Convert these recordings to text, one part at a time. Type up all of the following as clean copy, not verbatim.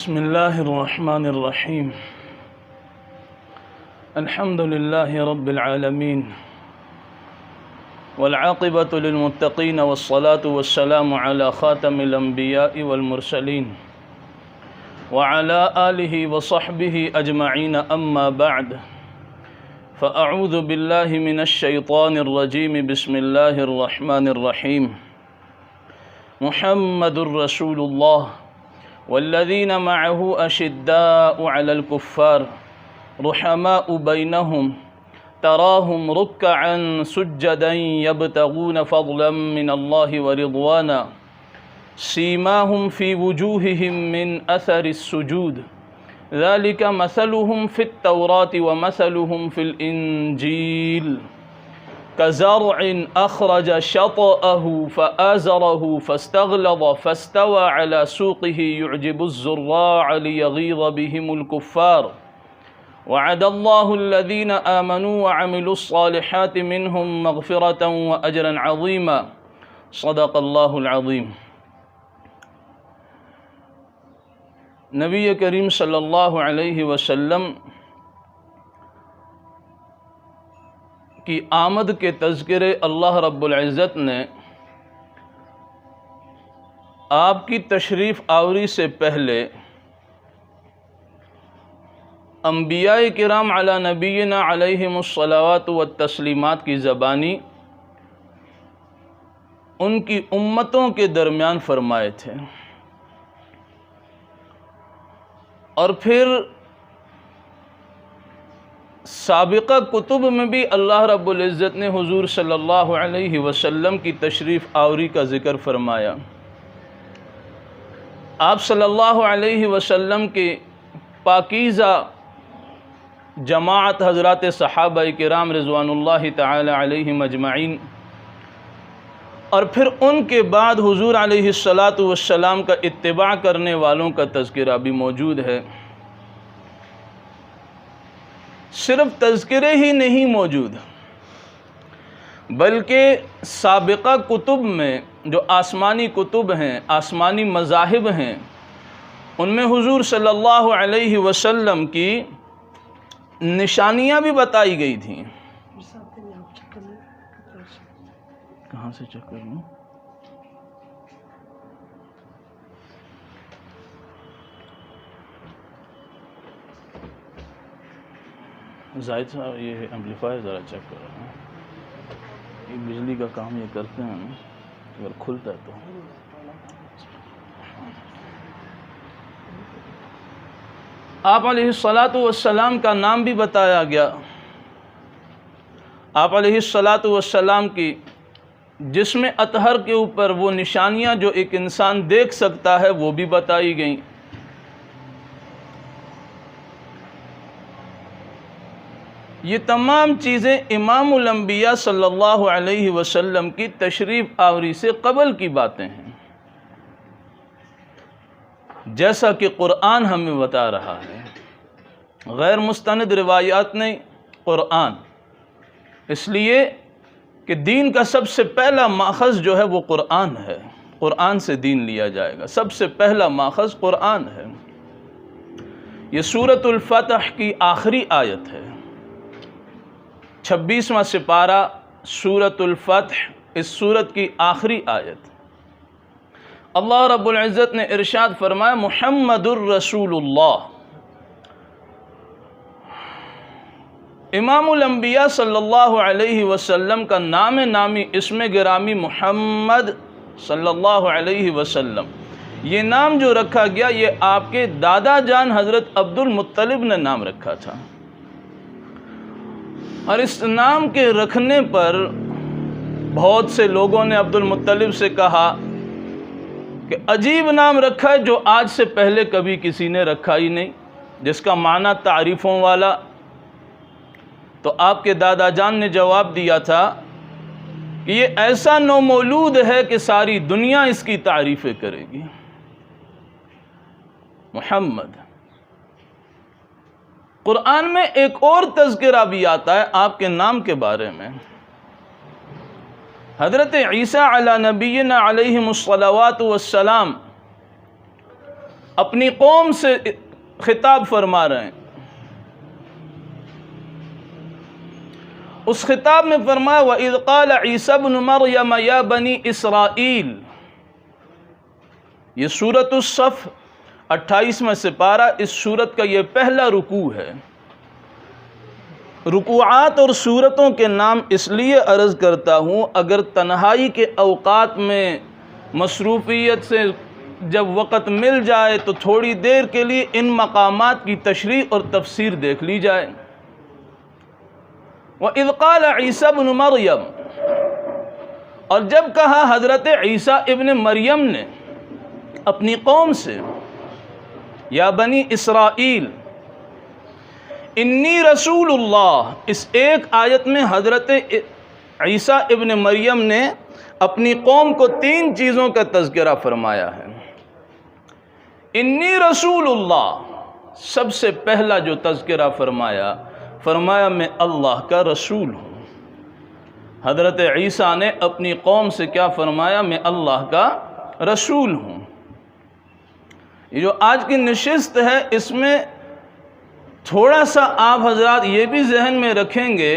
بسم الله الرحمن الرحيم. الحمد لله رب العالمين والعاقبة للمتقين والصلاة والسلام على خاتم الأنبياء والمرسلين وعلى آله وصحبه أجمعين، أما بعد، فأعوذ بالله من الشيطان الرجيم. بسم الله الرحمن الرحيم. محمد رسول الله والذين معه أشداء على الكفار رحماء بينهم تراهم ركعا سجدا يبتغون فضلا من الله ورضوانا سيماهم في وجوههم من أثر السجود ذلك مثلهم في التوراة ومثلهم في الإنجيل كزرع أخرج شطأه فآزره فاستغلظ فاستوى على سوقه يعجب الزراع ليغيظ بهم الكفار وعد الله الذين آمنوا وعملوا الصالحات منهم مغفرة وأجرا عظيما. صدق اللہ العظیم. نبی کریم صلی اللہ علیہ وسلم کی آمد کے تذکرے اللہ رب العزت نے آپ کی تشریف آوری سے پہلے انبیاء کرام علی نبینا علیہم الصلوات والتسلیمات کی زبانی ان کی امتوں کے درمیان فرمائے تھے، اور پھر سابقہ کتب میں بھی اللہ رب العزت نے حضور صلی اللہ علیہ وسلم کی تشریف آوری کا ذکر فرمایا. آپ صلی اللہ علیہ وسلم کے پاکیزہ جماعت حضرات صحابہ کرام رضوان اللہ تعالی علیہم اجمعین، اور پھر ان کے بعد حضور علیہ السلام کا اتباع کرنے والوں کا تذکرہ بھی موجود ہے. صرف تذکرے ہی نہیں موجود، بلکہ سابقہ کتب میں جو آسمانی کتب ہیں، آسمانی مذاہب ہیں، ان میں حضور صلی اللہ علیہ وسلم کی نشانیاں بھی بتائی گئی تھیں. کہاں سے چیک کر لوں؟ زاہد صاحب یہ ایمپلیفائر ذرا چیک کر رہا ہوں، یہ بجلی کا کام یہ کرتے ہیں نا، اگر کھلتا ہے تو. آپ علیہ السلام کا نام بھی بتایا گیا. آپ علیہ السلام کی جسم اطہر کے اوپر وہ نشانیاں جو ایک انسان دیکھ سکتا ہے وہ بھی بتائی گئیں. یہ تمام چیزیں امام الانبیاء صلی اللہ علیہ وسلم کی تشریف آوری سے قبل کی باتیں ہیں، جیسا کہ قرآن ہمیں بتا رہا ہے. غیر مستند روایات نہیں، قرآن. اس لیے کہ دین کا سب سے پہلا ماخذ جو ہے وہ قرآن ہے، قرآن سے دین لیا جائے گا. سب سے پہلا ماخذ قرآن ہے. یہ سورۃ الفتح کی آخری آیت ہے، 26واں سپارہ سورۃ الفتح، اس سورت کی آخری آیت. اللہ رب العزت نے ارشاد فرمایا محمد الرسول اللہ. امام الانبیاء صلی اللہ علیہ وسلم کا نام نامی اسم گرامی محمد صلی اللہ علیہ وسلم، یہ نام جو رکھا گیا یہ آپ کے دادا جان حضرت عبد المطلب نے نام رکھا تھا. اور اس نام کے رکھنے پر بہت سے لوگوں نے عبد المطلب سے کہا کہ عجیب نام رکھا ہے جو آج سے پہلے کبھی کسی نے رکھا ہی نہیں، جس کا معنی تعریفوں والا. تو آپ کے دادا جان نے جواب دیا تھا کہ یہ ایسا نومولود ہے کہ ساری دنیا اس کی تعریفیں کرے گی. محمد. قرآن میں ایک اور تذکرہ بھی آتا ہے آپ کے نام کے بارے میں. حضرت عیسیٰ علی نبینا علیہم الصلوات والسلام اپنی قوم سے خطاب فرما رہے ہیں. اس خطاب میں فرمایا وَإِذْ قَالَ عِيسَى ابْنُ مَرْيَمَ يَا بَنِي إِسْرَائِيل. یہ سورۃ الصف 28واں سپارہ، اس سورت کا یہ پہلا رکوع ہے. رکوعات اور سورتوں کے نام اس لیے عرض کرتا ہوں، اگر تنہائی کے اوقات میں مصروفیت سے جب وقت مل جائے تو تھوڑی دیر کے لیے ان مقامات کی تشریح اور تفسیر دیکھ لی جائے. وَإِذْ قَالَ عِيسَى ابْنُ مَرْيَمَ، اور جب کہا حضرت عیسیٰ ابن مریم نے اپنی قوم سے، یا بنی اسرائیل انی رسول اللہ. اس ایک آیت میں حضرت عیسیٰ ابن مریم نے اپنی قوم کو 3 چیزوں کا تذکرہ فرمایا ہے. انی رسول اللہ، سب سے پہلا جو تذکرہ فرمایا میں اللہ کا رسول ہوں. حضرت عیسیٰ نے اپنی قوم سے کیا فرمایا؟ میں اللہ کا رسول ہوں. یہ جو آج کی نشست ہے، اس میں تھوڑا سا آپ حضرات یہ بھی ذہن میں رکھیں گے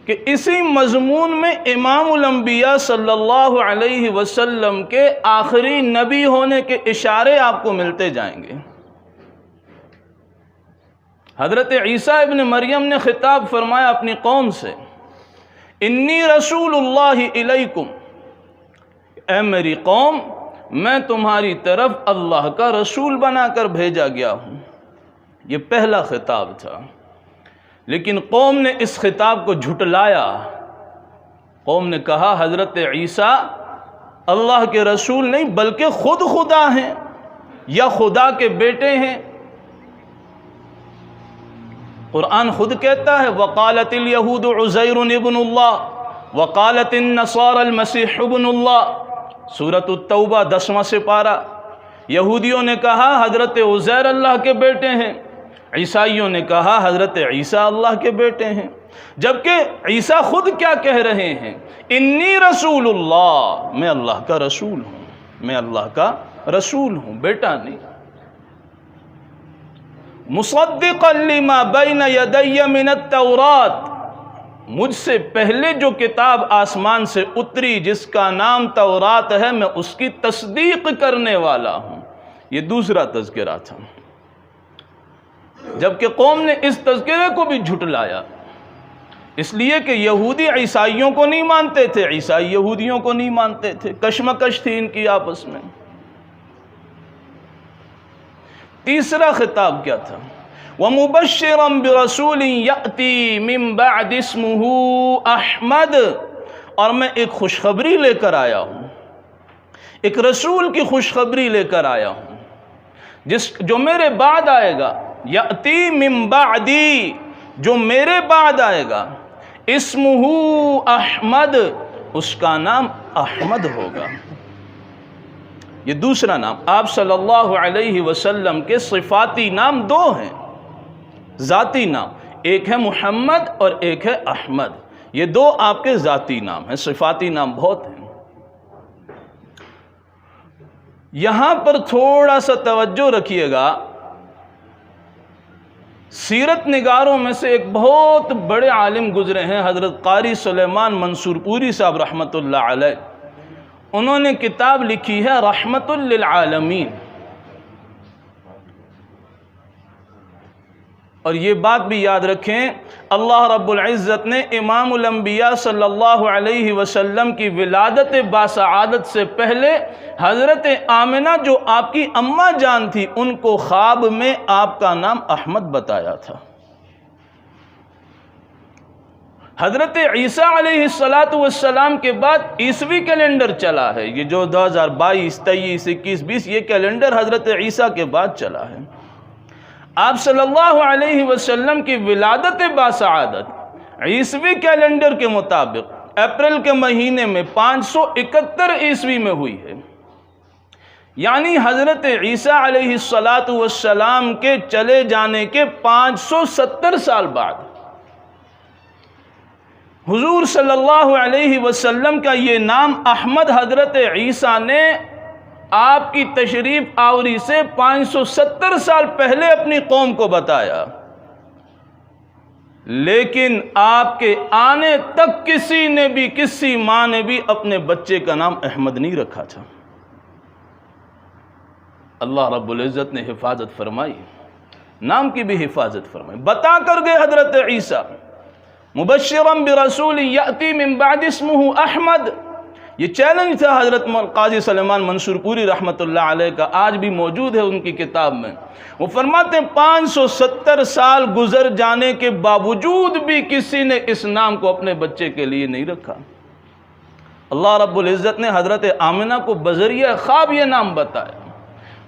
کہ اسی مضمون میں امام الانبیاء صلی اللہ علیہ وسلم کے آخری نبی ہونے کے اشارے آپ کو ملتے جائیں گے. حضرت عیسیٰ ابن مریم نے خطاب فرمایا اپنی قوم سے، انی رسول اللہ الیکم، اے میری قوم، میں تمہاری طرف اللہ کا رسول بنا کر بھیجا گیا ہوں. یہ پہلا خطاب تھا، لیکن قوم نے اس خطاب کو جھٹلایا. قوم نے کہا حضرت عیسیٰ اللہ کے رسول نہیں بلکہ خود خدا ہیں یا خدا کے بیٹے ہیں. قرآن خود کہتا ہے وقالت الیہود عزیر ابن اللہ وقالت النصارى المسیح ابن اللہ. سورۃ التوبہ 10واں سپارہ. یہودیوں نے کہا حضرت عزیر اللہ کے بیٹے ہیں، عیسائیوں نے کہا حضرت عیسیٰ اللہ کے بیٹے ہیں. جبکہ عیسیٰ خود کیا کہہ رہے ہیں؟ انی رسول اللہ، میں اللہ کا رسول ہوں، میں اللہ کا رسول ہوں، بیٹا نہیں. مصدقا لما بین یدی من التورات، مجھ سے پہلے جو کتاب آسمان سے اتری جس کا نام تورات ہے، میں اس کی تصدیق کرنے والا ہوں. یہ دوسرا تذکرہ تھا. جبکہ قوم نے اس تذکرے کو بھی جھٹلایا، اس لیے کہ یہودی عیسائیوں کو نہیں مانتے تھے، عیسائی یہودیوں کو نہیں مانتے تھے، کشمکش تھی ان کی آپس میں. تیسرا خطاب کیا تھا؟ وَمُبَشِّرًا بِرَسُولٍ يَأْتِي مِن بَعْدِ اسْمُهُ احمد، اور میں ایک خوشخبری لے کر آیا ہوں، ایک رسول کی خوشخبری لے کر آیا ہوں جو میرے بعد آئے گا. یأتی من بعدی، جو میرے بعد آئے گا. اسمہ احمد، اس کا نام احمد ہوگا. یہ دوسرا نام. آپ صلی اللہ علیہ وسلم کے صفاتی نام 2 ہیں، ذاتی نام. ایک ہے محمد اور ایک ہے احمد. یہ 2 آپ کے ذاتی نام ہیں، صفاتی نام بہت ہیں. یہاں پر تھوڑا سا توجہ رکھیے گا. سیرت نگاروں میں سے ایک بہت بڑے عالم گزرے ہیں، حضرت قاری سلیمان منصور پوری صاحب رحمۃ اللہ علیہ. انہوں نے کتاب لکھی ہے رحمت للعالمین. اور یہ بات بھی یاد رکھیں، اللہ رب العزت نے امام الانبیاء صلی اللہ علیہ وسلم کی ولادت باسعادت سے پہلے حضرت آمنہ جو آپ کی اماں جان تھی، ان کو خواب میں آپ کا نام احمد بتایا تھا. حضرت عیسیٰ علیہ السلام کے بعد عیسوی کیلنڈر چلا ہے. یہ جو 2022 23 21 20 یہ کیلنڈر حضرت عیسیٰ کے بعد چلا ہے. آپ صلی اللہ علیہ وسلم کی ولادت باسعادت عیسوی کیلنڈر کے مطابق اپریل کے مہینے میں 571 عیسوی میں ہوئی ہے. یعنی حضرت عیسیٰ علیہ السلام کے چلے جانے کے 570 سال بعد حضور صلی اللہ علیہ وسلم کا یہ نام احمد حضرت عیسیٰ نے آپ کی تشریف آوری سے 570 سال پہلے اپنی قوم کو بتایا، لیکن آپ کے آنے تک کسی ماں نے بھی اپنے بچے کا نام احمد نہیں رکھا تھا۔ اللہ رب العزت نے حفاظت فرمائی، نام کی بھی حفاظت فرمائی، بتا کر گئے حضرت عیسیٰ مبشرا برسول یأتی من بعد اسمہ احمد۔ یہ چیلنج تھا حضرت قاضی سلیمان منصور پوری رحمۃ اللہ علیہ کا، آج بھی موجود ہے ان کی کتاب میں۔ وہ فرماتے ہیں 570 سال گزر جانے کے باوجود بھی کسی نے اس نام کو اپنے بچے کے لیے نہیں رکھا۔ اللہ رب العزت نے حضرت آمنہ کو بذریعہ خواب یہ نام بتایا،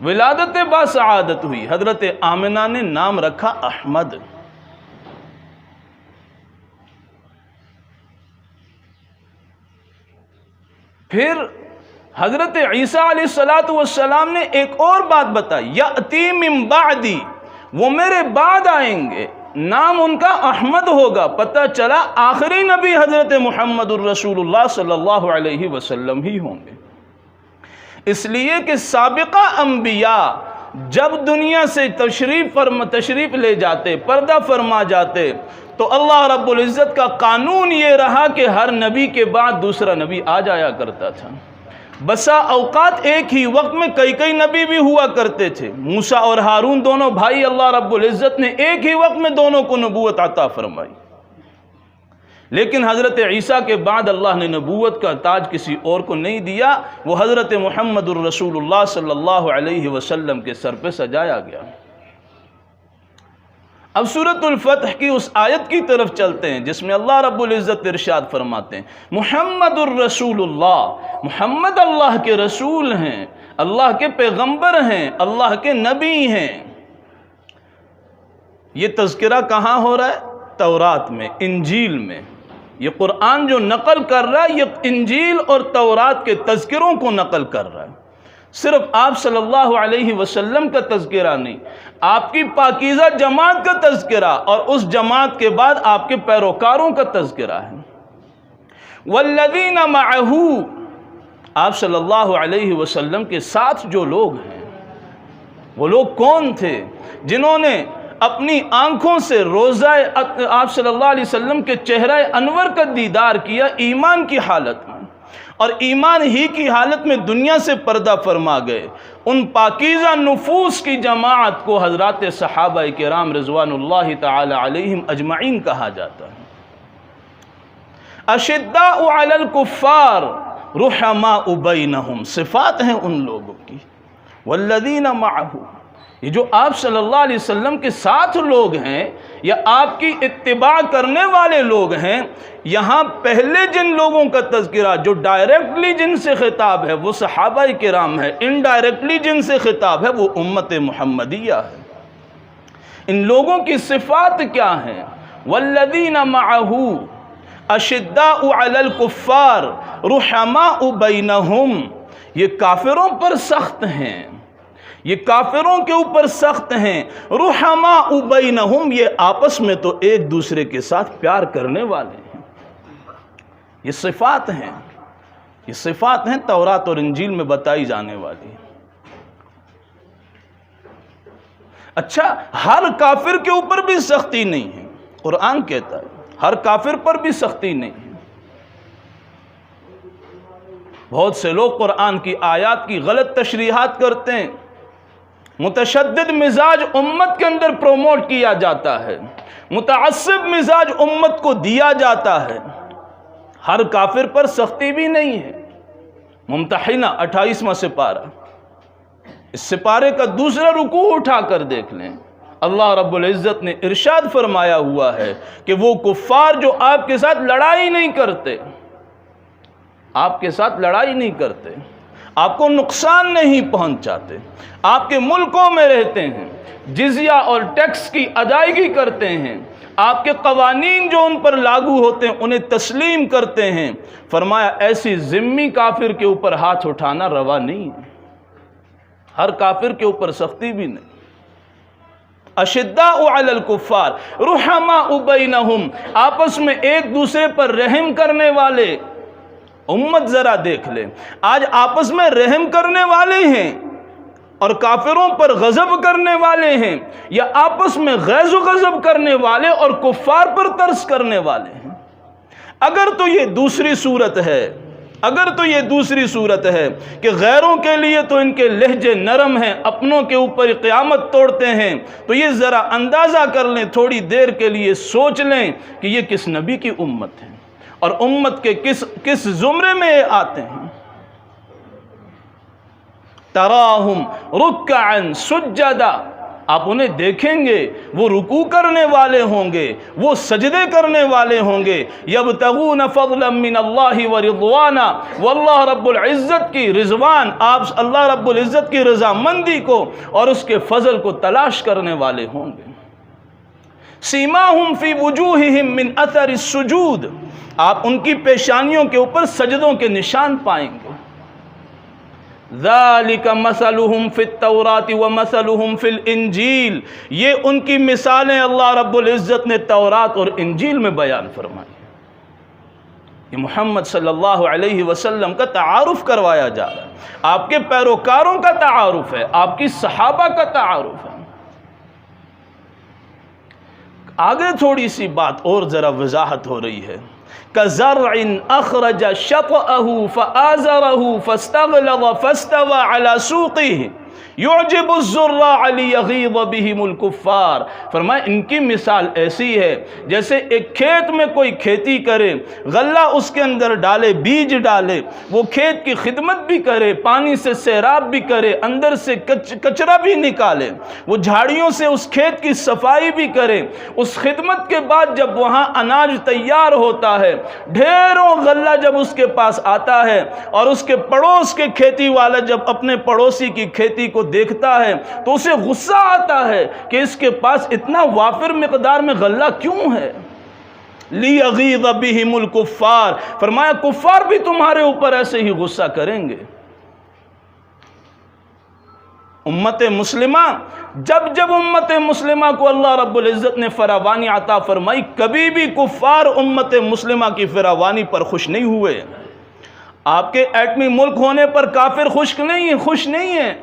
ولادت باسعادت ہوئی، حضرت آمنہ نے نام رکھا احمد۔ پھر حضرت عیسیٰ علیہ السلام نے ایک اور بات بتائی، یأتی من بعدی، وہ میرے بعد آئیں گے، نام ان کا احمد ہوگا۔ پتہ چلا آخری نبی حضرت محمد الرسول اللہ صلی اللہ علیہ وسلم ہی ہوں گے، اس لیے کہ سابقہ انبیاء جب دنیا سے تشریف لے جاتے، پردہ فرما جاتے، تو اللہ رب العزت کا قانون یہ رہا کہ ہر نبی کے بعد دوسرا نبی آ جایا کرتا تھا۔ بسا اوقات ایک ہی وقت میں کئی نبی بھی ہوا کرتے تھے۔ موسیٰ اور ہارون دونوں بھائی، اللہ رب العزت نے ایک ہی وقت میں دونوں کو نبوت عطا فرمائی، لیکن حضرت عیسیٰ کے بعد اللہ نے نبوت کا تاج کسی اور کو نہیں دیا، وہ حضرت محمد الرسول اللہ صلی اللہ علیہ وسلم کے سر پہ سجایا گیا۔ اب سورۃ الفتح کی اس آیت کی طرف چلتے ہیں جس میں اللہ رب العزت ارشاد فرماتے ہیں، محمد الرسول اللہ، محمد اللہ کے رسول ہیں، اللہ کے پیغمبر ہیں، اللہ کے نبی ہیں۔ یہ تذکرہ کہاں ہو رہا ہے؟ تورات میں، انجیل میں۔ یہ قرآن جو نقل کر رہا ہے یہ انجیل اور تورات کے تذکروں کو نقل کر رہا ہے، صرف آپ صلی اللہ علیہ وسلم کا تذکرہ نہیں، آپ کی پاکیزہ جماعت کا تذکرہ، اور اس جماعت کے بعد آپ کے پیروکاروں کا تذکرہ ہے۔ والذین معہ، آپ صلی اللہ علیہ وسلم کے ساتھ جو لوگ ہیں، وہ لوگ کون تھے؟ جنہوں نے اپنی آنکھوں سے روزہ آپ صلی اللہ علیہ وسلم کے چہرہ انور کا دیدار کیا ایمان کی حالت میں، اور ایمان ہی کی حالت میں دنیا سے پردہ فرما گئے۔ ان پاکیزہ نفوس کی جماعت کو حضرات صحابہ کرام رضوان اللہ تعالی علیہم اجمعین کہا جاتا ہے۔ اشداء علی الکفار رحماء بینہم، صفات ہیں ان لوگوں کی۔ والذین معہ، یہ جو آپ صلی اللہ علیہ وسلم کے ساتھ لوگ ہیں یا آپ کی اتباع کرنے والے لوگ ہیں، یہاں پہلے جن لوگوں کا تذکرہ جو ڈائریکٹلی جن سے خطاب ہے وہ صحابہ کرام ہے، انڈائریکٹلی جن سے خطاب ہے وہ امت محمدیہ ہے۔ ان لوگوں کی صفات کیا ہیں؟ والذین معہ اشداء علی الکفار رحماء بینہم، یہ کافروں پر سخت ہیں، یہ کافروں کے اوپر سخت ہیں۔ رحماء بینہم، یہ آپس میں تو ایک دوسرے کے ساتھ پیار کرنے والے ہیں۔ یہ صفات ہیں، یہ صفات ہیں تورات اور انجیل میں بتائی جانے والی۔ اچھا، ہر کافر کے اوپر بھی سختی نہیں ہے، قرآن کہتا ہے ہر کافر پر بھی سختی نہیں ہے۔ بہت سے لوگ قرآن کی آیات کی غلط تشریحات کرتے ہیں، متشدد مزاج امت کے اندر پروموٹ کیا جاتا ہے، متعصب مزاج امت کو دیا جاتا ہے۔ ہر کافر پر سختی بھی نہیں ہے۔ ممتحنہ 28واں سپارہ، اس سپارے کا دوسرا رکوع اٹھا کر دیکھ لیں، اللہ رب العزت نے ارشاد فرمایا ہوا ہے کہ وہ کفار جو آپ کے ساتھ لڑائی نہیں کرتے، آپ کے ساتھ لڑائی نہیں کرتے، آپ کو نقصان نہیں پہنچاتے، آپ کے ملکوں میں رہتے ہیں، جزیہ اور ٹیکس کی ادائیگی کرتے ہیں، آپ کے قوانین جو ان پر لاگو ہوتے ہیں انہیں تسلیم کرتے ہیں، فرمایا ایسی ذمی کافر کے اوپر ہاتھ اٹھانا روا نہیں ہے۔ ہر کافر کے اوپر سختی بھی نہیں۔ اشداء علی الکفار رحماء بینہم، آپس میں ایک دوسرے پر رحم کرنے والے، امت ذرا دیکھ لے، آج آپس میں رحم کرنے والے ہیں اور کافروں پر غضب کرنے والے ہیں، یا آپس میں غیظ و غضب کرنے والے اور کفار پر ترس کرنے والے ہیں؟ اگر تو یہ دوسری صورت ہے کہ غیروں کے لیے تو ان کے لہجے نرم ہیں، اپنوں کے اوپر قیامت توڑتے ہیں، تو یہ ذرا اندازہ کر لیں، تھوڑی دیر کے لیے سوچ لیں کہ یہ کس نبی کی امت ہے اور امت کے کس زمرے میں یہ آتے ہیں۔ تراہم رکعا سجدا، آپ انہیں دیکھیں گے وہ رکوع کرنے والے ہوں گے، وہ سجدے کرنے والے ہوں گے، یبتغون فضلا من اللہ ورضوانا، واللہ رب العزت کی رضوان، آپ اللہ رب العزت کی رضامندی کو اور اس کے فضل کو تلاش کرنے والے ہوں گے۔ سیماہم فی وجوہہم من اثر السجود، آپ ان کی پیشانیوں کے اوپر سجدوں کے نشان پائیں گے۔ ذالک مثلہم فی التوراۃ ومثلہم فی الانجیل، یہ ان کی مثالیں اللہ رب العزت نے تورات اور انجیل میں بیان فرمائی۔ یہ محمد صلی اللہ علیہ وسلم کا تعارف کروایا جا رہا ہے، آپ کے پیروکاروں کا تعارف ہے، آپ کی صحابہ کا تعارف ہے۔ آگے تھوڑی سی بات اور ذرا وضاحت ہو رہی ہے۔ كَزَرْعٍ أَخْرَجَ شَطْأَهُ فَآزَرَهُ فَاسْتَغْلَظَ فَاسْتَوَى عَلَى سُوقِهِ يُعْجِبُ الزُّرَّاعَ لِيَغِيظَ بِهِمُ الْكُفَّارِ، فرمایا ان کی مثال ایسی ہے جیسے ایک کھیت میں کوئی کھیتی کرے، غلہ اس کے اندر ڈالے، بیج ڈالے، وہ کھیت کی خدمت بھی کرے، پانی سے سیراب بھی کرے، اندر سے کچرا بھی نکالے، وہ جھاڑیوں سے اس کھیت کی صفائی بھی کرے، اس خدمت کے بعد جب وہاں اناج تیار ہوتا ہے، ڈھیروں غلہ جب اس کے پاس آتا ہے اور اس کے پڑوس کے کھیتی والا جب اپنے پڑوسی کی کھیتی کو دیکھتا ہے تو اسے غصہ آتا ہے کہ اس کے پاس اتنا وافر مقدار میں غلہ کیوں ہے۔ لِيَغِيظَ بِهِمُ الْكُفَّارِ، فرمایا کفار بھی تمہارے اوپر ایسے ہی غصہ کریں گے۔ امت مسلمہ، جب امت مسلمہ کو اللہ رب العزت نے فراوانی عطا فرمائی، کبھی بھی کفار امت مسلمہ کی فراوانی پر خوش نہیں ہوئے۔ آپ کے ایٹمی ملک ہونے پر کافر خوش نہیں ہیں۔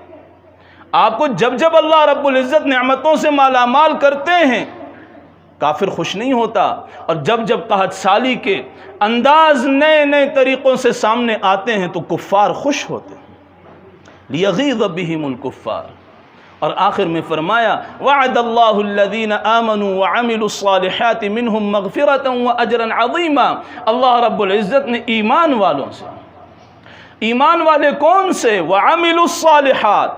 آپ کو جب اللہ رب العزت نعمتوں سے مالا مال کرتے ہیں، کافر خوش نہیں ہوتا، اور جب قحط سالی کے انداز نئے طریقوں سے سامنے آتے ہیں تو کفار خوش ہوتے ہیں۔ لِيَغِيظَ بِهِمُ الْكُفَّارِ، اور آخر میں فرمایا وَعَدَ اللَّهُ الَّذِينَ آمَنُوا وَعَمِلُوا الصَّالِحَاتِ مِنْهُمْ مَغْفِرَةً وَأَجْرًا عَظِيمًا، اللہ رب العزت نے ایمان والوں سے، ایمان والے کون سے؟ وَعَمِلُوا الصَّالِحَاتِ،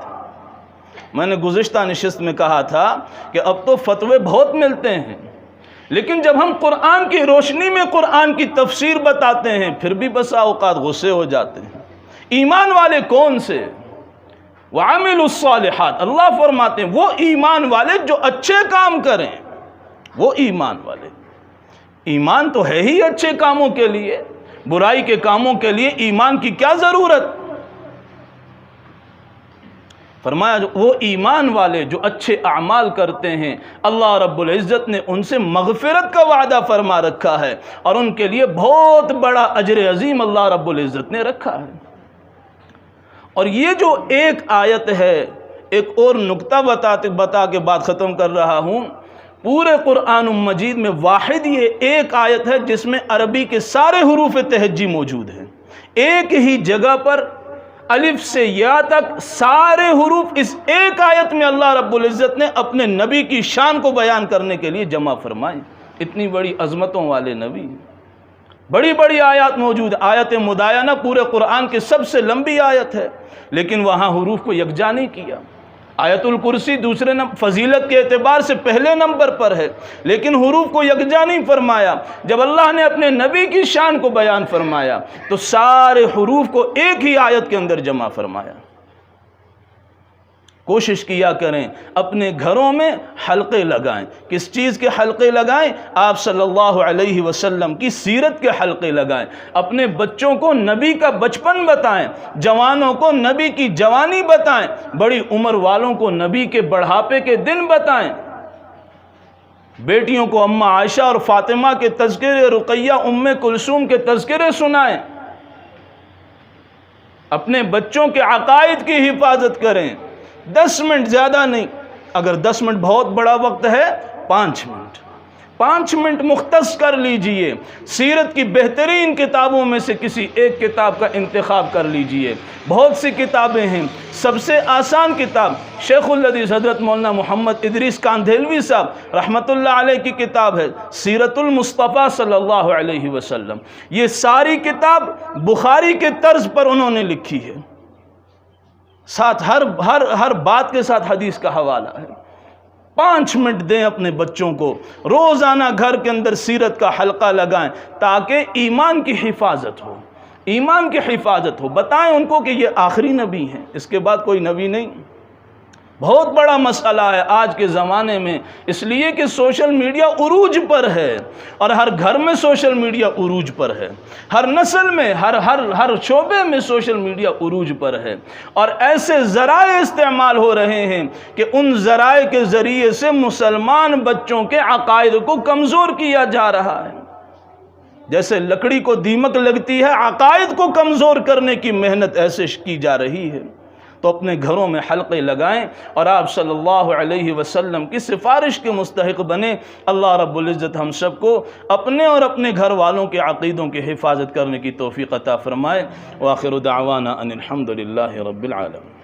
میں نے گزشتہ نشست میں کہا تھا کہ اب تو فتوے بہت ملتے ہیں، لیکن جب ہم قرآن کی روشنی میں قرآن کی تفسیر بتاتے ہیں پھر بھی بسا اوقات غصے ہو جاتے ہیں۔ ایمان والے کون سے؟ وَعَمِلُوا الصَّالِحَاتِ، اللہ فرماتے ہیں وہ ایمان والے جو اچھے کام کریں، وہ ایمان والے۔ ایمان تو ہے ہی اچھے کاموں کے لیے، برائی کے کاموں کے لیے ایمان کی کیا ضرورت؟ فرمایا وہ ایمان والے جو اچھے اعمال کرتے ہیں، اللہ رب العزت نے ان سے مغفرت کا وعدہ فرما رکھا ہے اور ان کے لیے بہت بڑا اجر عظیم اللہ رب العزت نے رکھا ہے۔ اور یہ جو ایک آیت ہے، ایک اور نکتہ بتا کے بات ختم کر رہا ہوں، پورے قرآن مجید میں واحد یہ ایک آیت ہے جس میں عربی کے سارے حروف تہجی موجود ہیں۔ ایک ہی جگہ پر الف سے یا تک سارے حروف اس ایک آیت میں اللہ رب العزت نے اپنے نبی کی شان کو بیان کرنے کے لیے جمع فرمائے۔ اتنی بڑی عظمتوں والے نبی، بڑی آیات موجود۔ آیت مدائنہ پورے قرآن کی سب سے لمبی آیت ہے، لیکن وہاں حروف کو یکجا نہیں کیا۔ آیت الکرسی دوسرے فضیلت کے اعتبار سے پہلے نمبر پر ہے، لیکن حروف کو یکجا نہیں فرمایا۔ جب اللہ نے اپنے نبی کی شان کو بیان فرمایا تو سارے حروف کو ایک ہی آیت کے اندر جمع فرمایا۔ کوشش کیا کریں اپنے گھروں میں حلقے لگائیں۔ کس چیز کے حلقے لگائیں؟ آپ صلی اللہ علیہ وسلم کی سیرت کے حلقے لگائیں۔ اپنے بچوں کو نبی کا بچپن بتائیں، جوانوں کو نبی کی جوانی بتائیں، بڑی عمر والوں کو نبی کے بڑھاپے کے دن بتائیں۔ بیٹیوں کو اماں عائشہ اور فاطمہ کے تذکرے، رقیہ ام کلثوم کے تذکرے سنائیں۔ اپنے بچوں کے عقائد کی حفاظت کریں. 10 منٹ زیادہ نہیں، اگر 10 منٹ بہت بڑا وقت ہے 5 منٹ مختص کر لیجئے. سیرت کی بہترین کتابوں میں سے کسی ایک کتاب کا انتخاب کر لیجئے. بہت سی کتابیں ہیں. سب سے آسان کتاب شیخ الحدیث حضرت مولانا محمد ادریس کاندھیلوی صاحب رحمۃ اللہ علیہ کی کتاب ہے سیرت المصطفیٰ صلی اللہ علیہ وسلم. یہ ساری کتاب بخاری کے طرز پر انہوں نے لکھی ہے، ساتھ ہر بات کے ساتھ حدیث کا حوالہ ہے. 5 منٹ دیں اپنے بچوں کو، روزانہ گھر کے اندر سیرت کا حلقہ لگائیں تاکہ ایمان کی حفاظت ہو. بتائیں ان کو کہ یہ آخری نبی ہیں، اس کے بعد کوئی نبی نہیں. بہت بڑا مسئلہ ہے آج کے زمانے میں، اس لیے کہ سوشل میڈیا عروج پر ہے، اور ہر گھر میں سوشل میڈیا عروج پر ہے، ہر نسل میں ہر شعبے میں سوشل میڈیا عروج پر ہے. اور ایسے ذرائع استعمال ہو رہے ہیں کہ ان ذرائع کے ذریعے سے مسلمان بچوں کے عقائد کو کمزور کیا جا رہا ہے. جیسے لکڑی کو دیمک لگتی ہے، عقائد کو کمزور کرنے کی محنت ایسے کی جا رہی ہے. تو اپنے گھروں میں حلقے لگائیں اور آپ صلی اللہ علیہ وسلم کی سفارش کے مستحق بنیں. اللہ رب العزت ہم سب کو اپنے اور اپنے گھر والوں کے عقیدوں کی حفاظت کرنے کی توفیق عطا فرمائے. وآخر دعوانا ان الحمد للہ رب العالمین.